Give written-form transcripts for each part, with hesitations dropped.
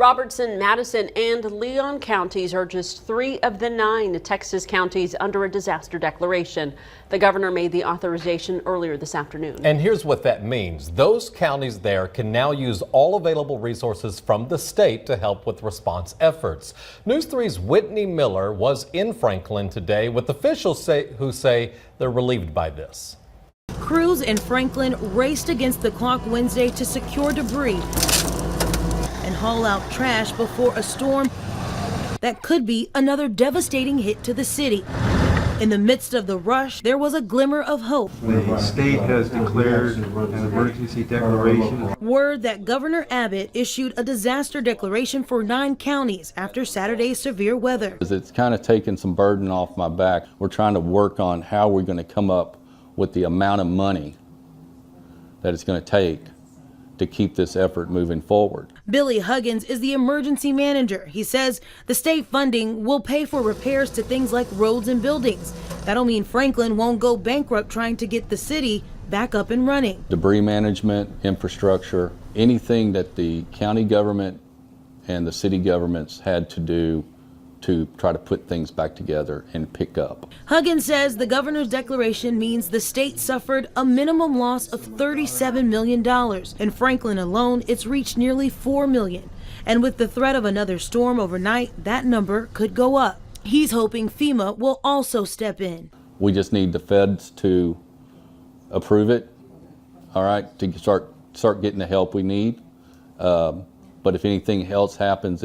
Robertson, Madison, and Leon counties are just 3 of the 9 Texas counties under a disaster declaration. The governor made the authorization earlier this afternoon. And here's what that means. Those counties there can now use all available resources from the state to help with response efforts. News 3's Whitney Miller was in Franklin today with officials who say they're relieved by this. Crews in Franklin raced against the clock Wednesday to secure debris and haul out trash before a storm that could be another devastating hit to the city. In the midst of the rush, there was a glimmer of hope. The state has declared an emergency declaration. Word that Governor Abbott issued a disaster declaration for 9 counties after Saturday's severe weather. It's kind of taken some burden off my back. We're trying to work on how we're going to come up with the amount of money that it's going to take to keep this effort moving forward. Billy Huggins is the emergency manager. He says the state funding will pay for repairs to things like roads and buildings. That'll mean Franklin won't go bankrupt trying to get the city back up and running. Debris management, infrastructure, anything that the county government and the city governments had to do to try to put things back together and pick up. Huggins says the governor's declaration means the state suffered a minimum loss of $37 million. In Franklin alone, it's reached nearly $4 million. And with the threat of another storm overnight, that number could go up. He's hoping FEMA will also step in. We just need the feds to approve it, all right, to start getting the help we need. But if anything else happens,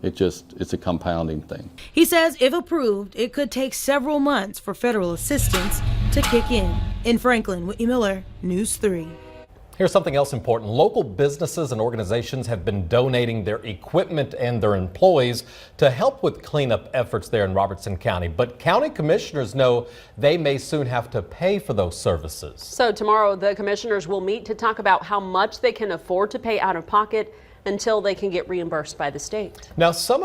it's a compounding thing. He says if approved, it could take several months for federal assistance to kick in. In Franklin, Whitney Miller, News 3. Here's something else important. Local businesses and organizations have been donating their equipment and their employees to help with cleanup efforts there in Robertson County. But county commissioners know they may soon have to pay for those services. So tomorrow, the commissioners will meet to talk about how much they can afford to pay out of pocket until they can get reimbursed by the state. Now, some